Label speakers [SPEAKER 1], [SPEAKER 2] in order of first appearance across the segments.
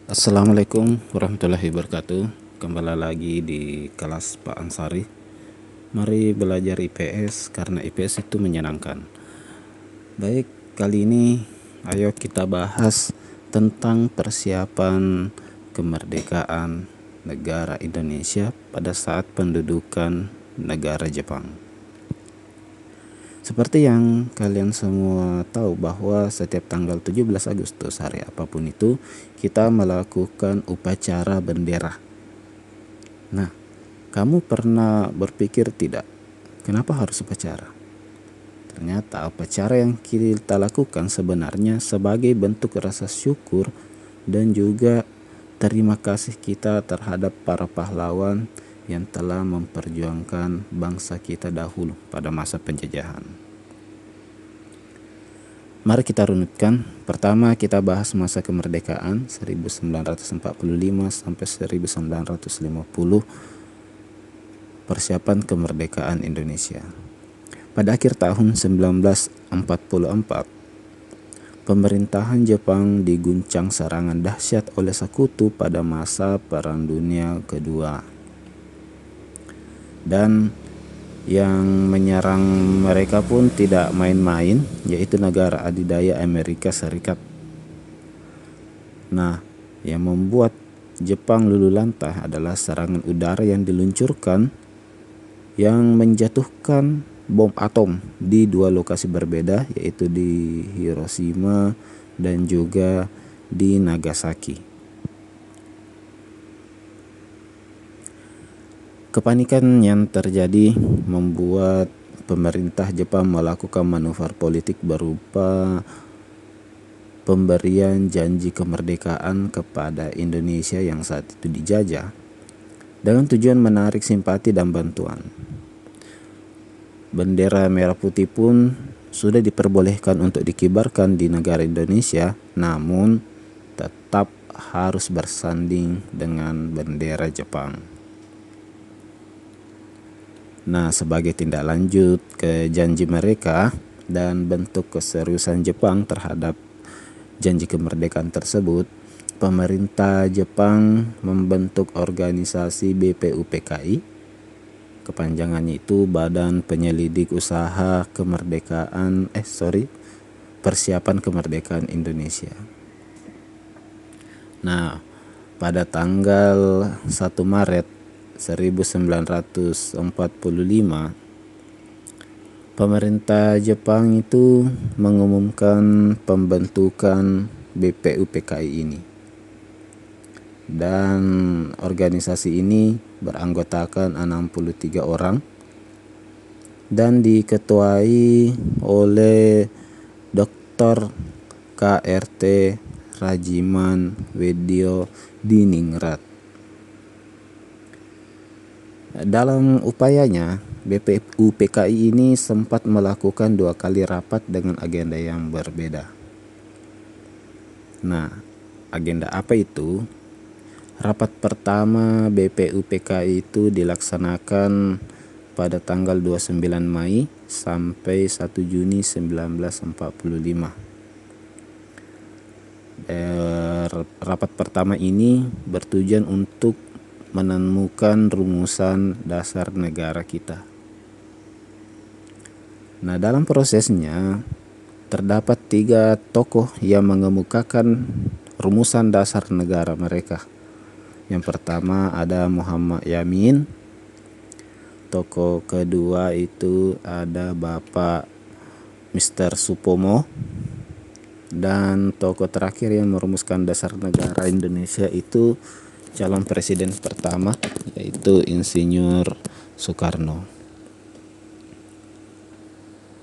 [SPEAKER 1] Assalamualaikum warahmatullahi wabarakatuh. Kembali lagi di kelas Pak Ansari. Mari belajar IPS karena IPS itu menyenangkan. Baik, kali ini ayo kita bahas tentang persiapan kemerdekaan negara Indonesia pada saat pendudukan negara Jepang. Seperti yang kalian semua tahu bahwa setiap tanggal 17 Agustus hari apapun itu kita melakukan upacara bendera. Nah, kamu pernah berpikir tidak? Kenapa harus upacara? Ternyata upacara yang kita lakukan sebenarnya sebagai bentuk rasa syukur dan juga terima kasih kita terhadap para pahlawan yang telah memperjuangkan bangsa kita dahulu pada masa penjajahan. Mari kita runutkan. Pertama kita bahas masa kemerdekaan 1945 sampai 1950, persiapan kemerdekaan Indonesia. Pada akhir tahun 1944, pemerintahan Jepang diguncang serangan dahsyat oleh sekutu pada masa Perang Dunia Kedua. Dan yang menyerang mereka pun tidak main-main, yaitu negara adidaya Amerika Serikat. Nah, yang membuat Jepang luluh lantah adalah serangan udara yang diluncurkan yang menjatuhkan bom atom di dua lokasi berbeda, yaitu di Hiroshima dan juga di Nagasaki. Kepanikan yang terjadi membuat pemerintah Jepang melakukan manuver politik berupa pemberian janji kemerdekaan kepada Indonesia yang saat itu dijajah dengan tujuan menarik simpati dan bantuan. Bendera merah putih pun sudah diperbolehkan untuk dikibarkan di negara Indonesia, namun tetap harus bersanding dengan bendera Jepang. Nah, sebagai tindak lanjut ke janji mereka dan bentuk keseriusan Jepang terhadap janji kemerdekaan tersebut, pemerintah Jepang membentuk organisasi BPUPKI. Kepanjangannya itu Badan Penyelidik Usaha Persiapan Kemerdekaan Indonesia. Nah, pada tanggal 1 Maret 1945, pemerintah Jepang itu mengumumkan pembentukan BPUPKI ini. Dan organisasi ini beranggotakan 63 orang dan diketuai oleh Dr. KRT Rajiman Weddio Diningrat. Dalam upayanya, BPUPKI ini sempat melakukan 2 kali rapat dengan agenda yang berbeda. Nah, agenda apa itu? Rapat pertama BPUPKI itu dilaksanakan pada tanggal 29 Mei sampai 1 Juni 1945. Rapat pertama ini bertujuan untuk menemukan rumusan dasar negara kita. Nah, dalam prosesnya terdapat 3 tokoh yang mengemukakan rumusan dasar negara mereka. Yang pertama ada Muhammad Yamin. Tokoh kedua itu ada Bapak Mr. Supomo. Dan tokoh terakhir yang merumuskan dasar negara Indonesia itu calon presiden pertama, yaitu Insinyur Soekarno.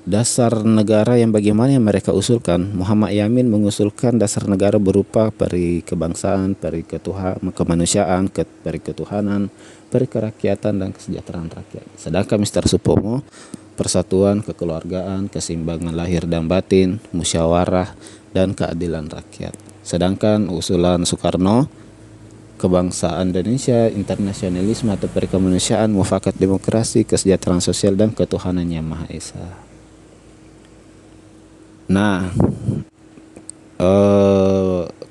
[SPEAKER 1] Dasar negara yang bagaimana yang mereka usulkan? Muhammad Yamin mengusulkan dasar negara berupa peri kebangsaan, peri kemanusiaan, peri ketuhanan, peri kerakyatan, dan kesejahteraan rakyat. Sedangkan Mr. Supomo, persatuan, kekeluargaan, keseimbangan lahir dan batin, musyawarah, dan keadilan rakyat. Sedangkan usulan Soekarno, kebangsaan Indonesia, internasionalisme atau perikemanusiaan, mufakat demokrasi, kesejahteraan sosial, dan ketuhanan yang Maha Esa. Nah,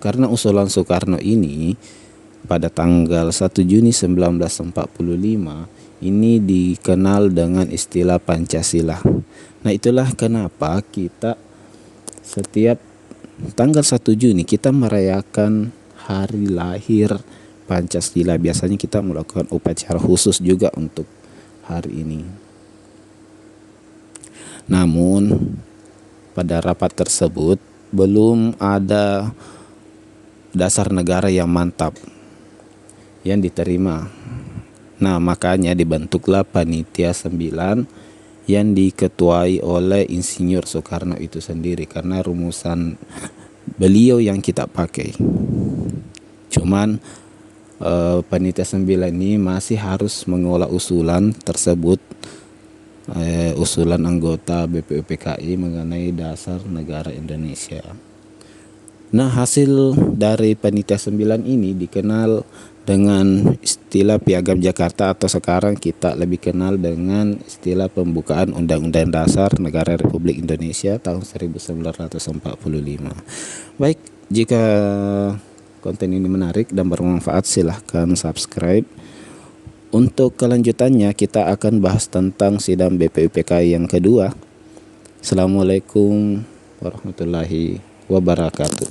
[SPEAKER 1] Karena usulan Soekarno ini pada tanggal 1 Juni 1945 ini dikenal dengan istilah Pancasila. Nah, itulah kenapa kita setiap tanggal 1 Juni kita merayakan hari lahir Pancasila. Biasanya kita melakukan upacara khusus juga untuk hari ini. Namun pada rapat tersebut belum ada dasar negara yang mantap yang diterima. Nah, makanya dibentuklah Panitia 9 yang diketuai oleh Insinyur Soekarno itu sendiri, karena rumusan beliau yang kita pakai. Cuman Panitia 9 ini masih harus mengolah usulan tersebut, usulan anggota BPUPKI mengenai dasar negara Indonesia. Nah, hasil dari Panitia 9 ini dikenal dengan istilah Piagam Jakarta, atau sekarang kita lebih kenal dengan istilah pembukaan Undang-Undang Dasar Negara Republik Indonesia tahun 1945. Baik, jika konten ini menarik dan bermanfaat, silahkan subscribe. Untuk kelanjutannya kita akan bahas tentang sidang BPUPKI yang kedua. Assalamualaikum warahmatullahi wabarakatuh.